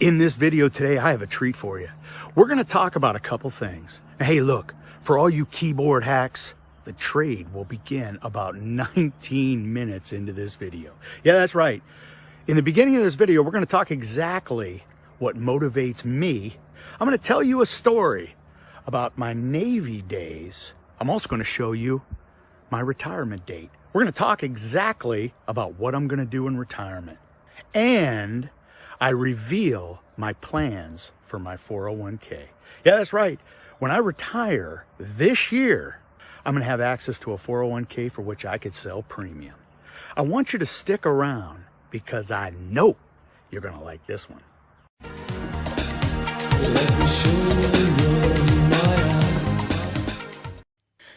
In this video today, I have a treat for you. We're going to talk about a couple things. And hey, look, for all you keyboard hacks, the trade will begin about 19 minutes into this video. Yeah, that's right. In the beginning of this video, we're going to talk exactly what motivates me. I'm going to tell you a story about my Navy days. I'm also going to show you my retirement date. We're going to talk exactly about what I'm going to do in retirement. And I reveal my plans for my 401k. Yeah, that's right. When I retire this year, I'm going to have access to a 401k for which I could sell premium. I want you to stick around because I know you're going to like this one. Let me show you my eyes.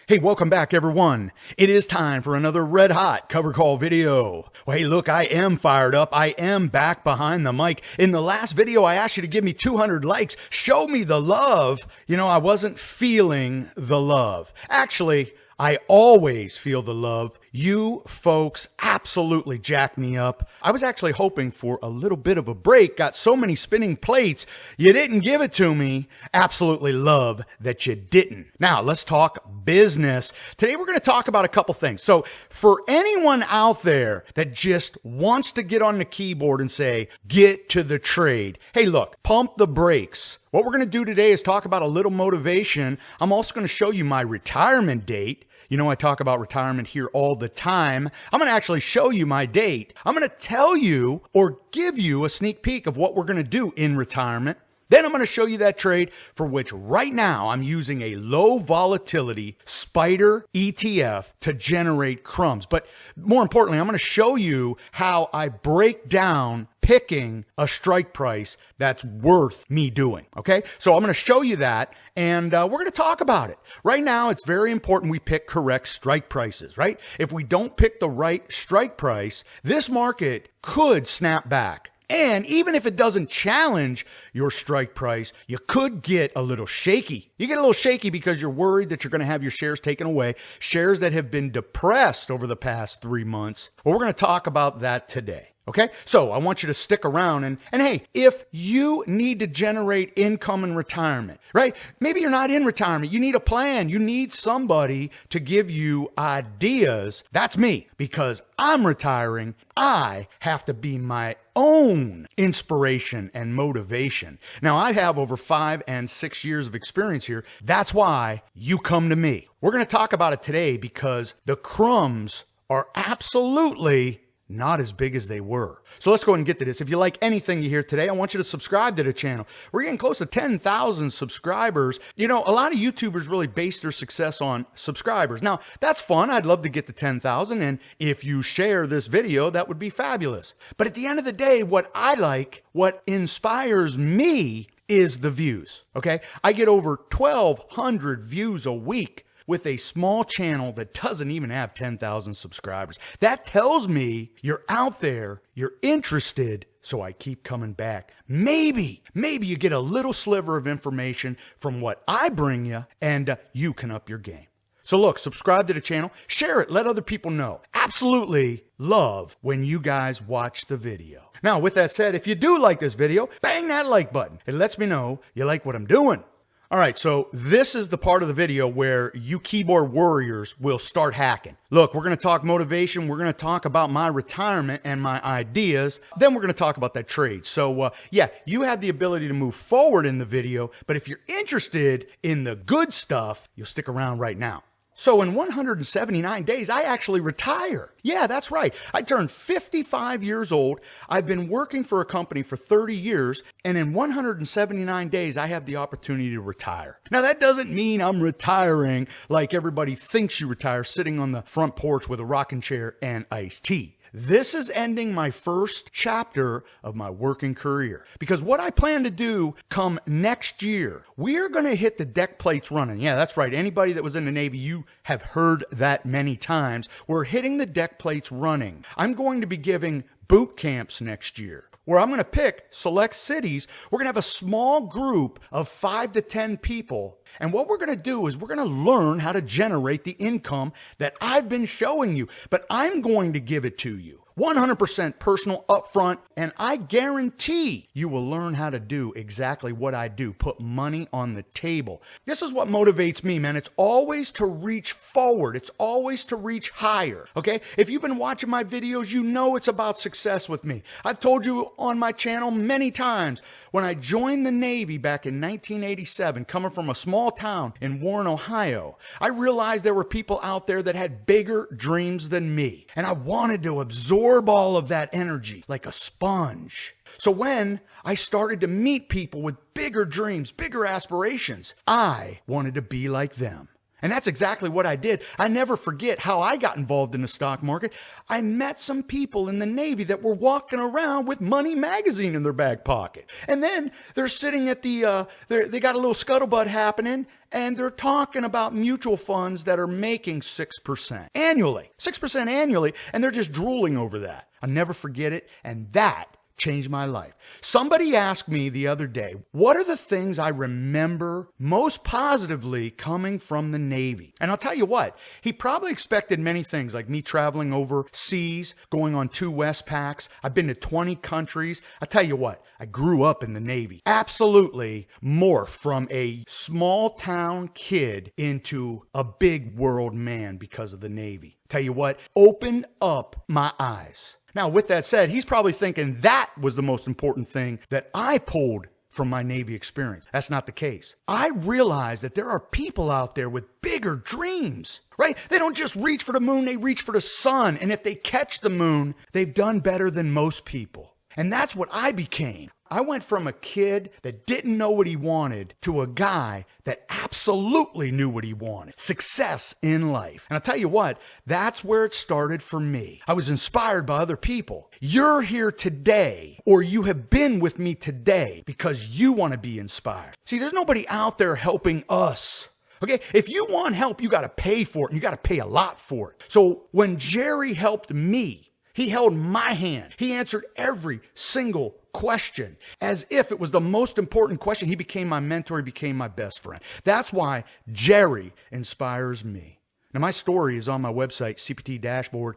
Hey, welcome back, everyone. It is time for another red hot cover call video. Well, hey, look, I am fired up. I am back behind the mic. In the last video, I asked you to give me 200 likes. Show me the love. You know, I wasn't feeling the love. Actually, I always feel the love. You folks absolutely jack me up. I was actually hoping for a little bit of a break. Got so many spinning plates. You didn't give it to me. Absolutely love that you didn't. Now, let's talk business. Today, we're going to talk about a couple things. So for anyone out there that just wants to get on the keyboard and say, get to the trade. Hey, look, pump the brakes. What we're going to do today is talk about a little motivation. I'm also going to show you my retirement date. You know, I talk about retirement here all the time. I'm going to actually show you my date. I'm going to tell you or give you a sneak peek of what we're going to do in retirement. Then I'm going to show you that trade for which right now I'm using a low volatility spider ETF to generate crumbs. But more importantly, I'm going to show you how I break down picking a strike price that's worth me doing. Okay. So I'm going to show you that and we're going to talk about it. Right now, it's very important we pick correct strike prices, right? If we don't pick the right strike price, this market could snap back. And even if it doesn't challenge your strike price, you could get a little shaky. You get a little shaky because you're worried that you're going to have your shares taken away, shares that have been depressed over the past 3 months. Well, we're going to talk about that today. Okay, so I want you to stick around and hey, if you need to generate income in retirement, right? Maybe you're not in retirement. You need a plan. You need somebody to give you ideas. That's me because I'm retiring. I have to be my own inspiration and motivation. Now, I have over 5 and 6 years of experience here. That's why you come to me. We're going to talk about it today because the crumbs are absolutely not as big as they were. So let's go ahead and get to this. If you like anything you hear today, I want you to subscribe to the channel. We're getting close to 10,000 subscribers. You know, a lot of YouTubers really base their success on subscribers. Now, that's fun. I'd love to get to 10,000. And if you share this video, that would be fabulous. But at the end of the day, what I like, what inspires me is the views. Okay. I get over 1,200 views a week with a small channel that doesn't even have 10,000 subscribers. That tells me you're out there, you're interested, so I keep coming back. Maybe you get a little sliver of information from what I bring you, and you can up your game. So look, subscribe to the channel, share it, let other people know. Absolutely love when you guys watch the video. Now, with that said, if you do like this video, bang that like button. It lets me know you like what I'm doing. All right, so this is the part of the video where you keyboard warriors will start hacking. Look, we're going to talk motivation. We're going to talk about my retirement and my ideas. Then we're going to talk about that trade. So, yeah, you have the ability to move forward in the video. But if you're interested in the good stuff, you'll stick around right now. So in 179 days, I actually retire. Yeah, that's right. I turned 55 years old. I've been working for a company for 30 years. And in 179 days, I have the opportunity to retire. Now, that doesn't mean I'm retiring like everybody thinks you retire, sitting on the front porch with a rocking chair and iced tea. This is ending my first chapter of my working career because what I plan to do come next year, we are going to hit the deck plates running. Yeah, that's right. Anybody that was in the Navy, you have heard that many times. We're hitting the deck plates running. I'm going to be giving boot camps next year where I'm going to pick select cities. We're going to have a small group of 5 to 10 people. And what we're going to do is we're going to learn how to generate the income that I've been showing you, but I'm going to give it to you. 100% personal, upfront, and I guarantee you will learn how to do exactly what I do, put money on the table. This is what motivates me, man. It's always to reach forward. It's always to reach higher, okay? If you've been watching my videos, you know it's about success with me. I've told you on my channel many times, when I joined the Navy back in 1987, coming from a small town in Warren, Ohio, I realized there were people out there that had bigger dreams than me, and I wanted to absorb all of that energy like a sponge. So when I started to meet people with bigger dreams, bigger aspirations, I wanted to be like them. And that's exactly what I did. I never forget how I got involved in the stock market. I met some people in the Navy that were walking around with Money magazine in their back pocket. And then they're sitting at the, they got a little scuttlebutt happening, and they're talking about mutual funds that are making 6% annually. 6% annually, and they're just drooling over that. I'll never forget it, and that changed my life. Somebody asked me the other day, what are the things I remember most positively coming from the Navy? And I'll tell you what, he probably expected many things, like me traveling overseas, going on 2 Westpacks. I've been to 20 countries. I'll tell you what, I grew up in the Navy. Absolutely morphed from a small town kid into a big world man because of the Navy. Tell you what, opened up my eyes. Now, with that said, he's probably thinking that was the most important thing that I pulled from my Navy experience. That's not the case. I realized that there are people out there with bigger dreams, right? They don't just reach for the moon, they reach for the sun. And if they catch the moon, they've done better than most people. And that's what I became. I went from a kid that didn't know what he wanted to a guy that absolutely knew what he wanted. Success in life. And I'll tell you what, that's where it started for me. I was inspired by other people. You're here today, or you have been with me today because you want to be inspired. See, there's nobody out there helping us. Okay, if you want help, you got to pay for it, and you got to pay a lot for it. So when Jerry helped me, he held my hand. He answered every single question as if it was the most important question. He became my mentor. He became my best friend. That's why Jerry inspires me. Now, my story is on my website, CPT Dashboard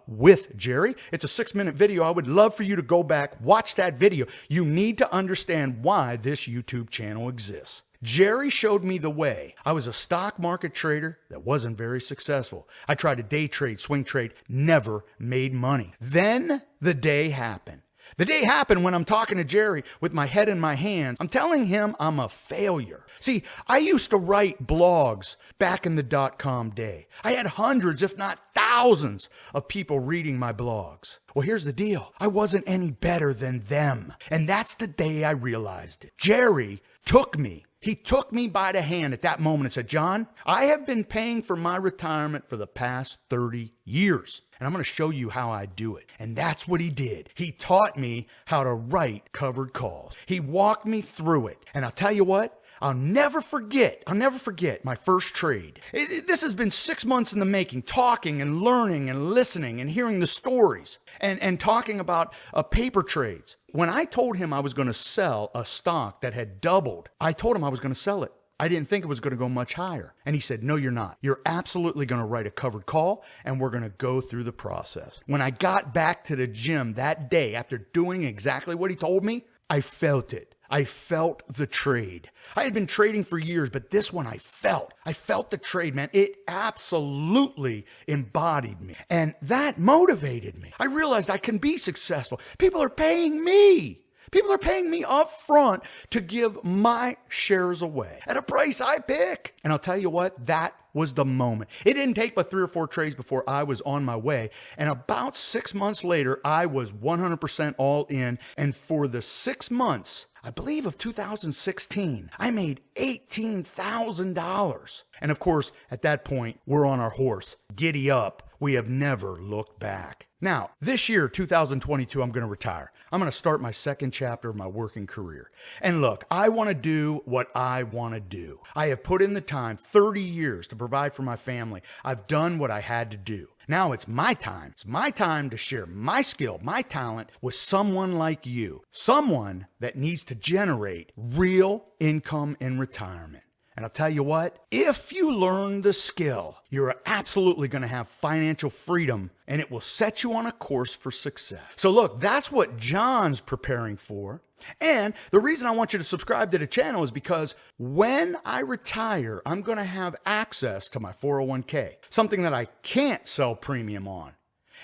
with Jerry. It's a 6-minute video. I would love for you to go back, watch that video. You need to understand why this YouTube channel exists. Jerry showed me the way. I was a stock market trader that wasn't very successful. I tried to day trade, swing trade, never made money. Then the day happened. The day happened when I'm talking to Jerry with my head in my hands. I'm telling him I'm a failure. See, I used to write blogs back in the .com day. I had hundreds, if not thousands, of people reading my blogs. Well, here's the deal. I wasn't any better than them. And that's the day I realized it. Jerry took me. He took me by the hand at that moment and said, John, I have been paying for my retirement for the past 30 years. And I'm going to show you how I do it. And that's what he did. He taught me how to write covered calls. He walked me through it. And I'll tell you what, I'll never forget my first trade. This has been 6 months in the making, talking and learning and listening and hearing the stories and talking about paper trades. When I told him I was going to sell a stock that had doubled, I told him I was going to sell it. I didn't think it was going to go much higher. And he said, no, you're not. You're absolutely going to write a covered call, and we're going to go through the process. When I got back to the gym that day after doing exactly what he told me, I felt it. I felt the trade. I had been trading for years, but this one I felt. I felt the trade, man. It absolutely embodied me. And that motivated me. I realized I can be successful. People are paying me. People are paying me up front to give my shares away at a price I pick. And I'll tell you what, that was the moment. It didn't take but 3 or 4 trades before I was on my way. And about 6 months later, I was 100% all in. And for the 6 months, I believe of 2016, I made $18,000. And of course, at that point, we're on our horse. Giddy up. We have never looked back. Now, this year, 2022, I'm going to retire. I'm going to start my second chapter of my working career. And look, I want to do what I want to do. I have put in the time, 30 years, to provide for my family. I've done what I had to do. Now it's my time. It's my time to share my skill, my talent with someone like you. Someone that needs to generate real income in retirement. And I'll tell you what, if you learn the skill, you're absolutely going to have financial freedom and it will set you on a course for success. So look, that's what John's preparing for. And the reason I want you to subscribe to the channel is because when I retire, I'm going to have access to my 401k, something that I can't sell premium on.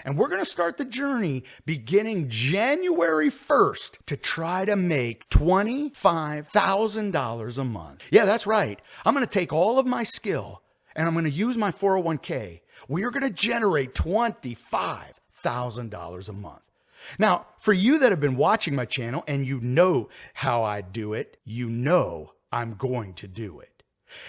And we're going to start the journey beginning January 1st to try to make $25,000 a month. Yeah, that's right. I'm going to take all of my skill and I'm going to use my 401k. We are going to generate $25,000 a month. Now, for you that have been watching my channel and you know how I do it, you know I'm going to do it.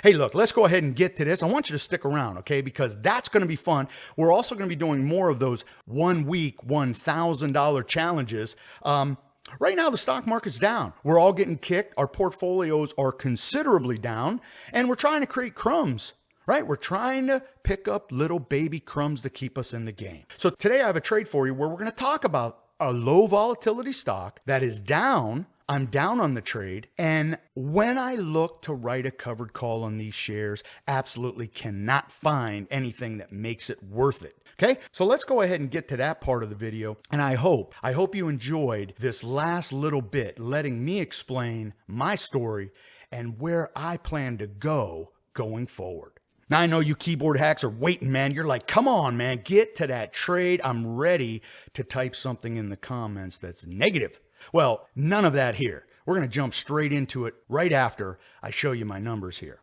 Hey, look, let's go ahead and get to this. I want you to stick around, okay, because that's going to be fun. We're also going to be doing more of those 1 week, $1,000 challenges. Right now, the stock market's down. We're all getting kicked. Our portfolios are considerably down, and we're trying to create crumbs, right? We're trying to pick up little baby crumbs to keep us in the game. So today I have a trade for you where we're going to talk about a low volatility stock that is down. I'm down on the trade, and when I look to write a covered call on these shares, absolutely cannot find anything that makes it worth it. Okay, so let's go ahead and get to that part of the video, and I hope you enjoyed this last little bit, letting me explain my story and where I plan to go going forward. Now, I know you keyboard hacks are waiting, man. You're like, come on, man, get to that trade. I'm ready to type something in the comments that's negative. Well, none of that here. We're going to jump straight into it right after I show you my numbers here.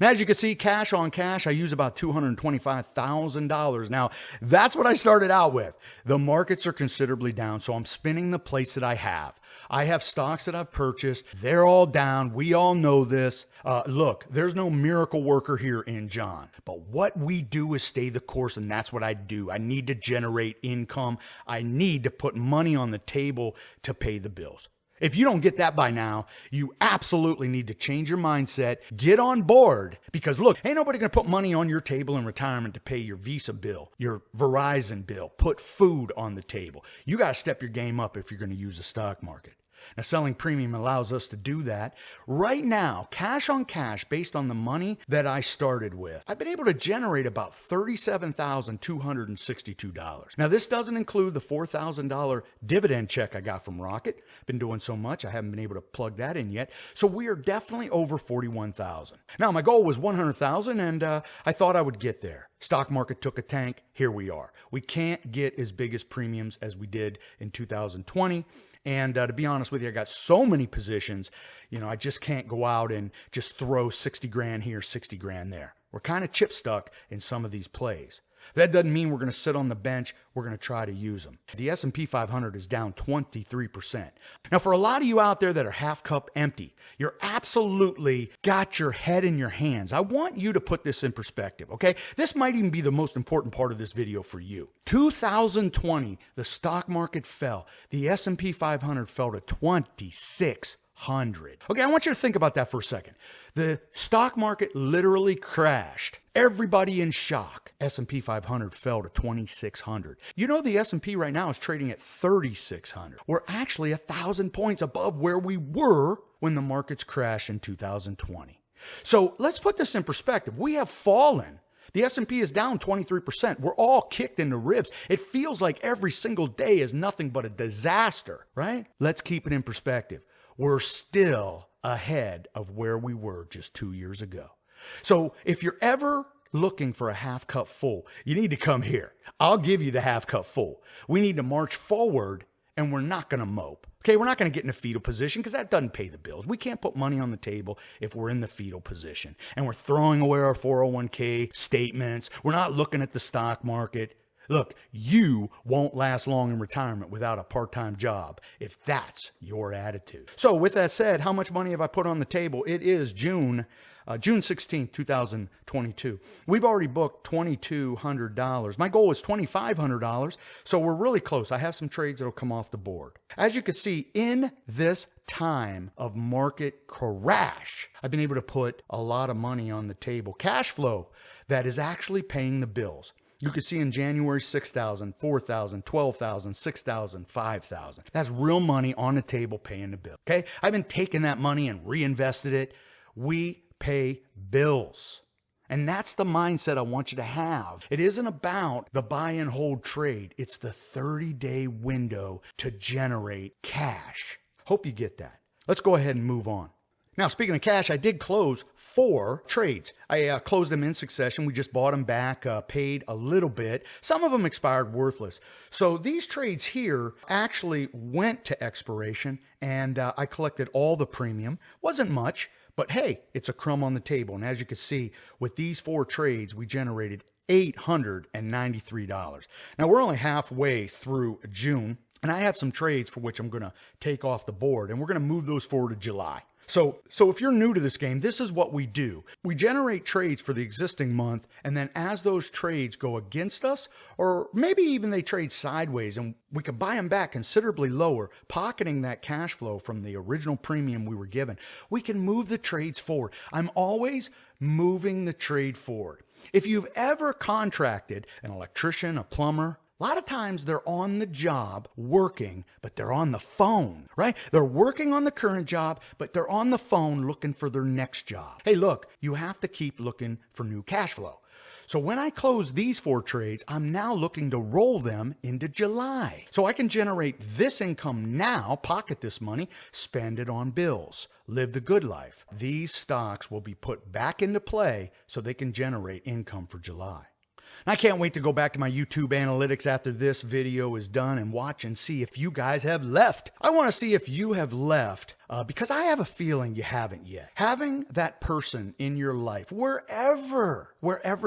Now, as you can see, cash on cash, I use about $225,000. Now, that's what I started out with. The markets are considerably down, so I'm spinning the plates that I have. I have stocks that I've purchased. They're all down. We all know this. Look, there's no miracle worker here in John. But what we do is stay the course, and that's what I do. I need to generate income. I need to put money on the table to pay the bills. If you don't get that by now, you absolutely need to change your mindset, get on board, because look, ain't nobody going to put money on your table in retirement to pay your Visa bill, your Verizon bill, put food on the table. You got to step your game up if you're going to use the stock market. Now, selling premium allows us to do that. Right now, cash on cash, based on the money that I started with, I've been able to generate about $37,262. Now, this doesn't include the $4,000 dividend check I got from Rocket. Been doing so much, I haven't been able to plug that in yet. So we are definitely over $41,000. Now, my goal was $100,000, and I thought I would get there. Stock market took a tank. Here we are. We can't get as big as premiums as we did in 2020. And to be honest with you, I got so many positions, I just can't go out and just throw 60 grand here, 60 grand there. We're kind of chip stuck in some of these plays. That doesn't mean we're going to sit on the bench. We're going to try to use them. The S&P 500 is down 23%. Now, for a lot of you out there that are half cup empty, you're absolutely got your head in your hands. I want you to put this in perspective, okay? This might even be the most important part of this video for you. 2020, the stock market fell. The S&P 500 fell to 2,600. Okay, I want you to think about that for a second. The stock market literally crashed. Everybody in shock. S&P 500 fell to 2,600. You know, the S&P right now is trading at 3,600. We're actually 1,000 points above where we were when the markets crashed in 2020. So let's put this in perspective. We have fallen. The S&P is down 23%. We're all kicked in the ribs. It feels like every single day is nothing but a disaster, right? Let's keep it in perspective. We're still ahead of where we were just 2 years ago. So if you're ever looking for a half cup full, you need to come here. I'll give you the half cup full. We need to march forward, and we're not going to mope. Okay, we're not going to get in a fetal position because that doesn't pay the bills. We can't put money on the table if we're in the fetal position. And we're throwing away our 401k statements. We're not looking at the stock market. Look, you won't last long in retirement without a part-time job if that's your attitude. So with that said, how much money have I put on the table? It is June 16th, 2022. We've already booked $2,200. My goal is $2,500, so we're really close. I have some trades that'll come off the board. As you can see, in this time of market crash, I've been able to put a lot of money on the table. Cash flow that is actually paying the bills. You can see in January, 6,000, 4,000, 12,000, 6,000, 5,000. That's real money on the table paying the bill. Okay? I've been taking that money and reinvested it. We pay bills. And that's the mindset I want you to have. It isn't about the buy and hold trade. It's the 30-day window to generate cash. Hope you get that. Let's go ahead and move on. Now, speaking of cash, I did close 4 trades. I closed them in succession. We just bought them back, paid a little bit. Some of them expired worthless. So these trades here actually went to expiration, and I collected all the premium. Wasn't much, but hey, it's a crumb on the table. And as you can see, with these 4 trades, we generated $893. Now, we're only halfway through June, and I have some trades for which I'm going to take off the board, and we're going to move those forward to July. So if you're new to this game, this is what we do. We generate trades for the existing month, and then as those trades go against us, or maybe even they trade sideways, and we can buy them back considerably lower, pocketing that cash flow from the original premium we were given, we can move the trades forward. I'm always moving the trade forward. If you've ever contracted an electrician, a plumber, a lot of times they're on the job working, but they're on the phone, right? They're working on the current job, but they're on the phone looking for their next job. Hey, look, you have to keep looking for new cash flow. So when I close these 4 trades, I'm now looking to roll them into July. So I can generate this income now, pocket this money, spend it on bills, live the good life. These stocks will be put back into play so they can generate income for July. I can't wait to go back to my YouTube analytics after this video is done and watch and see if you guys have left. I want to see if you have left because I have a feeling you haven't yet. Having that person in your life, wherever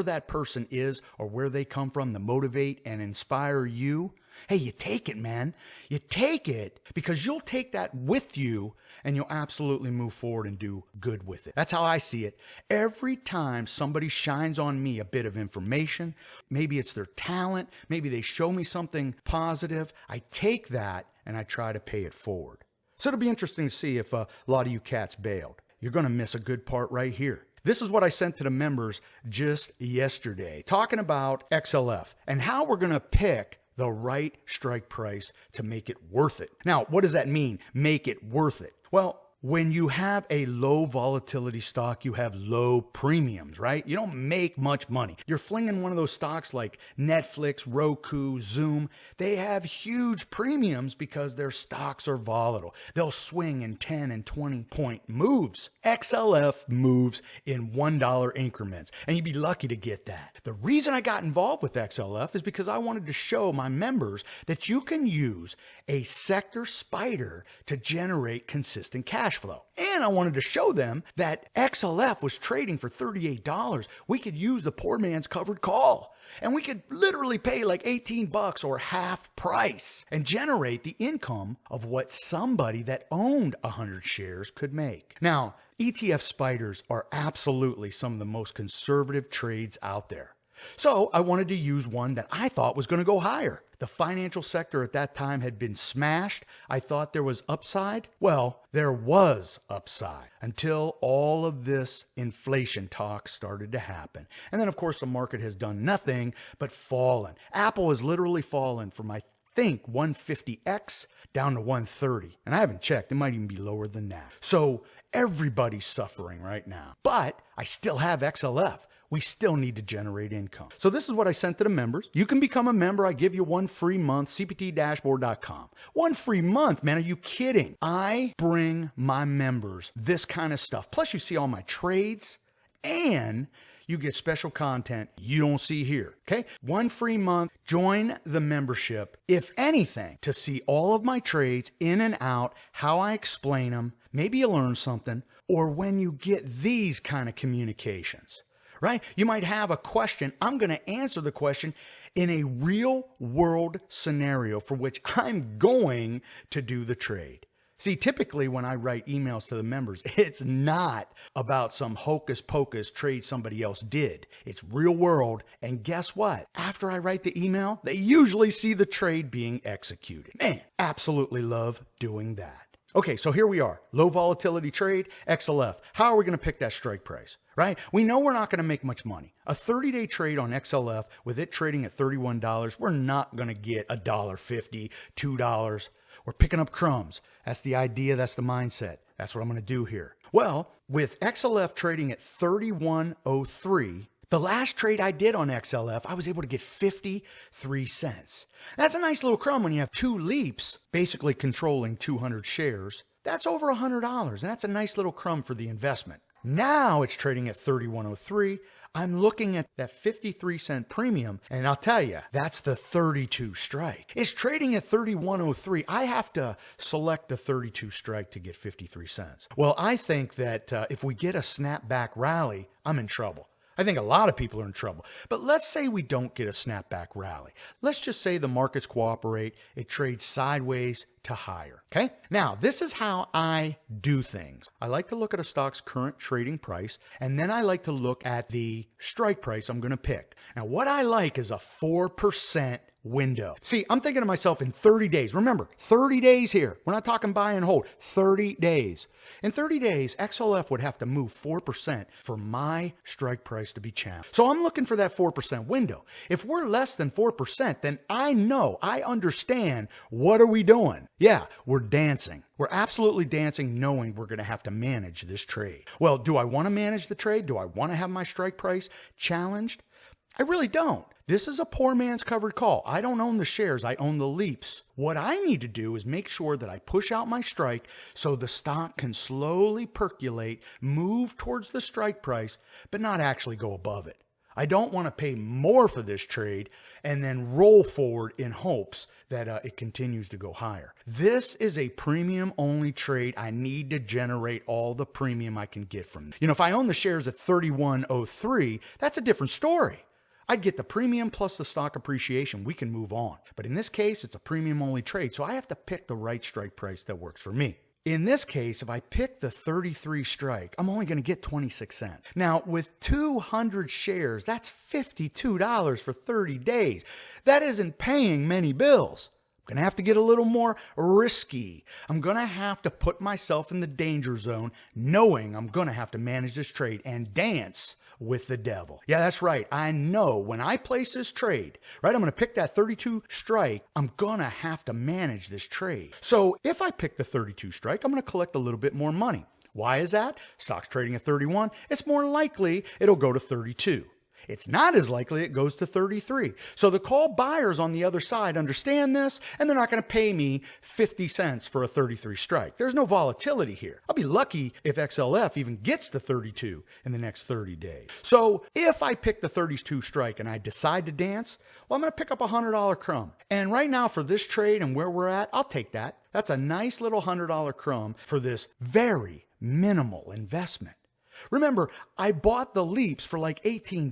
that person is or where they come from, to motivate and inspire you, hey, you take it, man. You take it because you'll take that with you and you'll absolutely move forward and do good with it. That's how I see it. Every time somebody shines on me a bit of information, maybe it's their talent, maybe they show me something positive, I take that and I try to pay it forward. So it'll be interesting to see if a lot of you cats bailed. You're going to miss a good part right here. This is what I sent to the members just yesterday, talking about XLF and how we're going to pick the right strike price to make it worth it. Now, what does that mean? Make it worth it. Well, when you have a low volatility stock, you have low premiums, right? You don't make much money. You're flinging one of those stocks like Netflix, Roku, Zoom. They have huge premiums because their stocks are volatile. They'll swing in 10 and 20 point moves. XLF moves in $1 increments, and you'd be lucky to get that. The reason I got involved with XLF is because I wanted to show my members that you can use a sector spider to generate consistent cash flow. And I wanted to show them that XLF was trading for $38. We could use the poor man's covered call. And we could literally pay like $18 or half price and generate the income of what somebody that owned 100 shares could make. Now, ETF spiders are absolutely some of the most conservative trades out there. So I wanted to use one that I thought was going to go higher. The financial sector at that time had been smashed. I thought there was upside. Well, there was upside until all of this inflation talk started to happen. And then, of course, the market has done nothing but fallen. Apple has literally fallen from, I think, 150x down to 130. And I haven't checked. It might even be lower than that. So everybody's suffering right now. But I still have XLF. We still need to generate income. So this is what I sent to the members. You can become a member. I give you 1 free month, cptdashboard.com. 1 free month, man. Are you kidding? I bring my members this kind of stuff. Plus you see all my trades and you get special content you don't see here. Okay? 1 free month. Join the membership, if anything, to see all of my trades in and out, how I explain them. Maybe you learn something, or when you get these kind of communications. Right? You might have a question. I'm going to answer the question in a real world scenario for which I'm going to do the trade. See, typically when I write emails to the members, it's not about some hocus pocus trade somebody else did. It's real world. And guess what? After I write the email, they usually see the trade being executed. Man, absolutely love doing that. Okay, so here we are. Low volatility trade, XLF. How are we going to pick that strike price, right? We know we're not going to make much money. A 30-day trade on XLF with it trading at $31, we're not going to get $1.50, $2. We're picking up crumbs. That's the idea. That's the mindset. That's what I'm going to do here. Well, with XLF trading at 31.03, the last trade I did on XLF, I was able to get 53 cents. That's a nice little crumb when you have two leaps, basically controlling 200 shares. That's over $100, and that's a nice little crumb for the investment. Now it's trading at 31.03. I'm looking at that 53 cent premium, and I'll tell you, that's the 32 strike. It's trading at 31.03. I have to select the 32 strike to get 53 cents. Well, I think that if we get a snapback rally, I'm in trouble. I think a lot of people are in trouble. But let's say we don't get a snapback rally. Let's just say the markets cooperate. It trades sideways to higher. Okay? Now, this is how I do things. I like to look at a stock's current trading price, and then I like to look at the strike price I'm going to pick. Now, what I like is a 4% window. See, I'm thinking to myself in 30 days. Remember, 30 days here. We're not talking buy and hold. 30 days. In 30 days, XLF would have to move 4% for my strike price to be challenged. So I'm looking for that 4% window. If we're less than 4%, then I know, I understand, what are we doing? Yeah, we're dancing. We're absolutely dancing knowing we're going to have to manage this trade. Well, do I want to manage the trade? Do I want to have my strike price challenged? I really don't. This is a poor man's covered call. I don't own the shares. I own the leaps. What I need to do is make sure that I push out my strike so the stock can slowly percolate, move towards the strike price, but not actually go above it. I don't want to pay more for this trade and then roll forward in hopes that it continues to go higher. This is a premium only trade. I need to generate all the premium I can get from it. You know, if I own the shares at 31.03, that's a different story. I'd get the premium plus the stock appreciation. We can move on. But in this case, it's a premium only trade, so I have to pick the right strike price that works for me. In this case, if I pick the 33 strike, I'm only going to get 26 cents. Now, with 200 shares, that's $52 for 30 days. That isn't paying many bills. I'm going to have to get a little more risky. I'm going to have to put myself in the danger zone, knowing I'm going to have to manage this trade and dance with the devil. Yeah, that's right. I know when I place this trade, right, I'm going to pick that 32 strike. I'm going to have to manage this trade. So if I pick the 32 strike, I'm going to collect a little bit more money. Why is that? Stock's trading at 31. It's more likely it'll go to 32. It's not as likely it goes to 33. So the call buyers on the other side understand this, and they're not going to pay me 50 cents for a 33 strike. There's no volatility here. I'll be lucky if XLF even gets to 32 in the next 30 days. So if I pick the 32 strike and I decide to dance, well, I'm going to pick up a $100 crumb. And right now for this trade and where we're at, I'll take that. That's a nice little $100 crumb for this very minimal investment. Remember, I bought the leaps for like $18.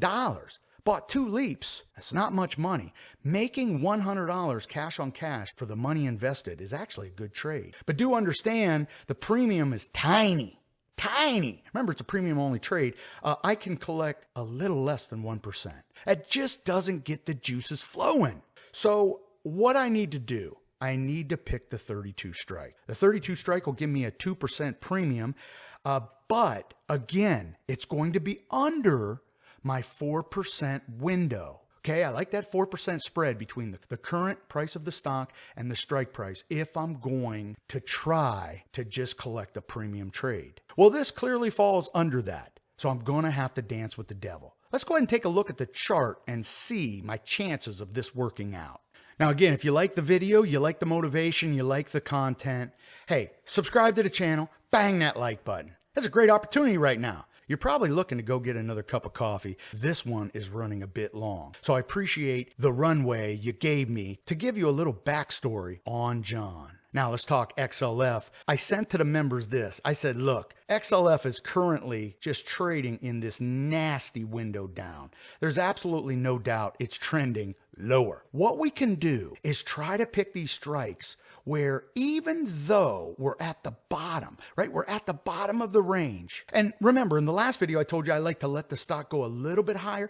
Bought 2 leaps. That's not much money. Making $100 cash on cash for the money invested is actually a good trade. But do understand the premium is tiny. Tiny. Remember, it's a premium only trade. I can collect a little less than 1%. It just doesn't get the juices flowing. So what I need to do, I need to pick the 32 strike. The 32 strike will give me a 2% premium. But again, it's going to be under my 4% window. Okay, I like that 4% spread between the current price of the stock and the strike price if I'm going to try to just collect a premium trade. Well, this clearly falls under that. So I'm going to have to dance with the devil. Let's go ahead and take a look at the chart and see my chances of this working out. Now, again, if you like the video, you like the motivation, you like the content, hey, subscribe to the channel, bang that like button. That's a great opportunity right now. You're probably looking to go get another cup of coffee. This one is running a bit long. So I appreciate the runway you gave me to give you a little backstory on John. Now let's talk XLF. I sent to the members this. I said, look, XLF is currently just trading in this nasty window down. There's absolutely no doubt it's trending lower. What we can do is try to pick these strikes where even though we're at the bottom, right? We're at the bottom of the range. And remember, in the last video, I told you I like to let the stock go a little bit higher,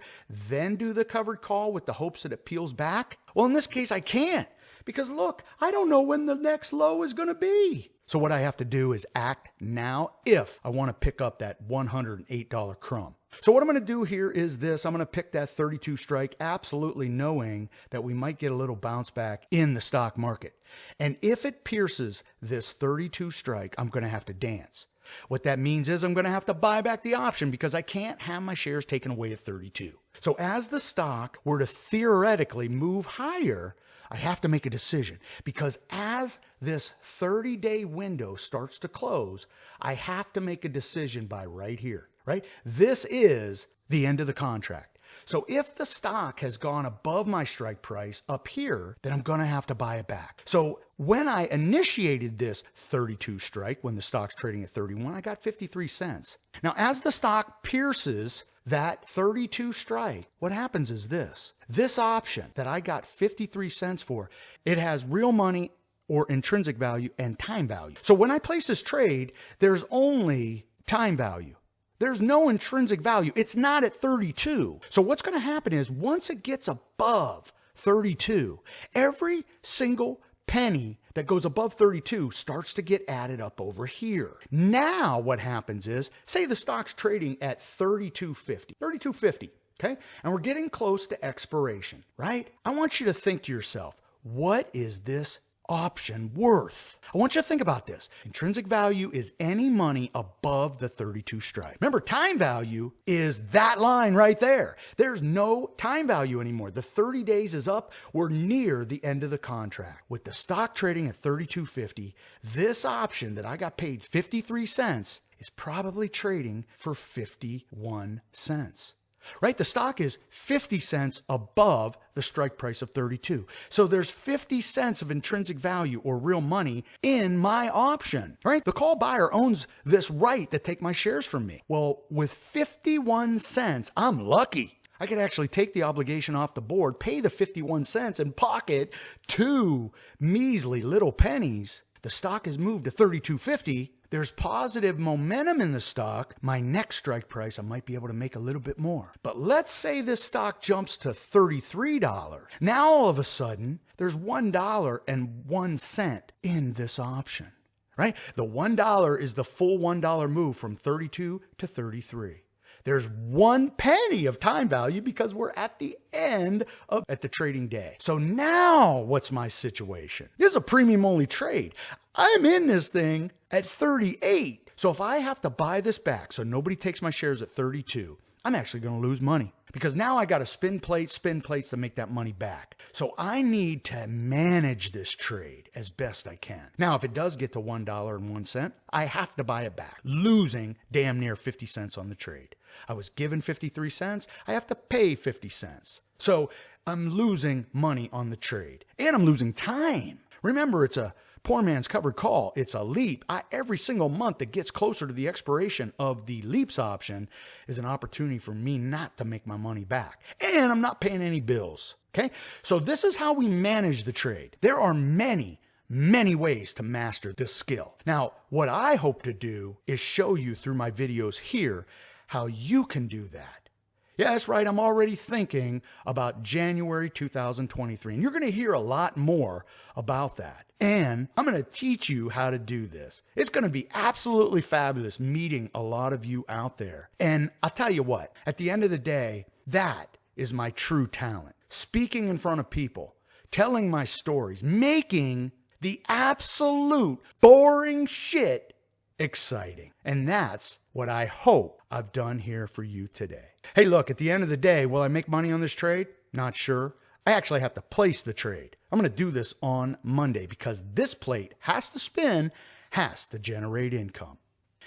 then do the covered call with the hopes that it peels back. Well, in this case, I can't. Because look, I don't know when the next low is going to be. So what I have to do is act now if I want to pick up that $108 crumb. So what I'm going to do here is this. I'm going to pick that 32 strike, absolutely knowing that we might get a little bounce back in the stock market. And if it pierces this 32 strike, I'm going to have to dance. What that means is I'm going to have to buy back the option because I can't have my shares taken away at 32. So as the stock were to theoretically move higher, I have to make a decision because as this 30-day window starts to close, I have to make a decision by right here, right? This is the end of the contract. So if the stock has gone above my strike price up here, then I'm going to have to buy it back. So when I initiated this 32 strike, when the stock's trading at 31, I got 53 cents. Now, as the stock pierces that 32 strike, what happens is this option that I got 53 cents for, it has real money or intrinsic value and time value. So when I place this trade, there's only time value. There's no intrinsic value. It's not at 32. So what's going to happen is once it gets above 32, every single penny that goes above 32 starts to get added up over here. Now what happens is, say the stock's trading at 32.50, okay? And we're getting close to expiration, right? I want you to think to yourself, what is this option worth? I want you to think about this. Intrinsic value is any money above the 32 strike. Remember, time value is that line right there. There's no time value anymore. The 30 days is up. We're near the end of the contract. With the stock trading at 32.50, this option that I got paid 53 cents is probably trading for 51 cents. Right? The stock is 50 cents above the strike price of 32. So there's 50 cents of intrinsic value or real money in my option, right? The call buyer owns this right to take my shares from me. Well, with 51 cents, I'm lucky. I could actually take the obligation off the board, pay the 51 cents and pocket 2 measly little pennies. The stock has moved to 32.50. There's positive momentum in the stock. My next strike price, I might be able to make a little bit more. But let's say this stock jumps to $33. Now all of a sudden, there's $1.01 in this option, right? The $1 is the full $1 move from 32 to 33. There's 1 penny of time value because we're at the end of the trading day. So now what's my situation? This is a premium only trade. I'm in this thing at 38. So if I have to buy this back so nobody takes my shares at 32, I'm actually going to lose money because now I got to spin plates to make that money back. So I need to manage this trade as best I can. Now, if it does get to $1.01, I have to buy it back, losing damn near 50 cents on the trade. I was given 53 cents. I have to pay 50 cents. So I'm losing money on the trade and I'm losing time. Remember, it's a poor man's covered call. It's a leap. Every single month that gets closer to the expiration of the leaps option is an opportunity for me not to make my money back. And I'm not paying any bills. Okay. So this is how we manage the trade. There are many ways to master this skill. Now, what I hope to do is show you through my videos here how you can do that. Yeah, that's right. I'm already thinking about January 2023, and you're going to hear a lot more about that. And I'm going to teach you how to do this. It's going to be absolutely fabulous meeting a lot of you out there. And I'll tell you what, at the end of the day, that is my true talent. Speaking in front of people, telling my stories, making the absolute boring shit exciting. And that's what I hope I've done here for you today. Hey, look, at the end of the day, will I make money on this trade? Not sure. I actually have to place the trade. I'm going to do this on Monday because this plate has to spin, has to generate income.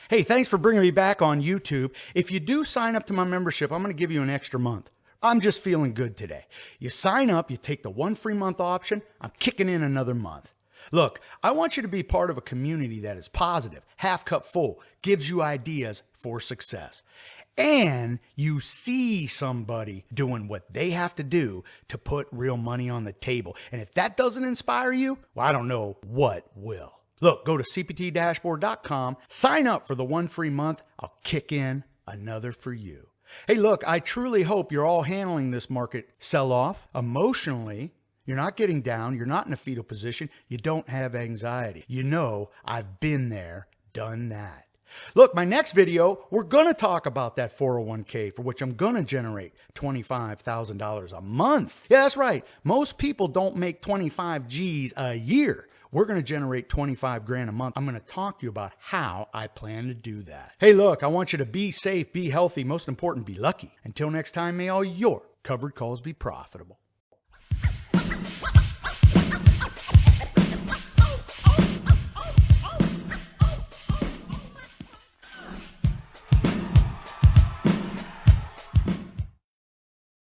Hey, thanks for bringing me back on YouTube. If you do sign up to my membership, I'm going to give you an extra month. I'm just feeling good today. You sign up, you take the 1 free month option, I'm kicking in another month. Look, I want you to be part of a community that is positive, half cup full, gives you ideas for success. And you see somebody doing what they have to do to put real money on the table. And if that doesn't inspire you, well, I don't know what will. Look, go to cptdashboard.com, sign up for the 1 free month. I'll kick in another for you. Hey, look, I truly hope you're all handling this market sell-off emotionally. You're not getting down. You're not in a fetal position. You don't have anxiety. You know, I've been there, done that. Look, my next video, we're going to talk about that 401k for which I'm going to generate $25,000 a month. Yeah, that's right. Most people don't make 25 G's a year. We're going to generate 25 grand a month. I'm going to talk to you about how I plan to do that. Hey, look, I want you to be safe, be healthy, most important, be lucky. Until next time, may all your covered calls be profitable.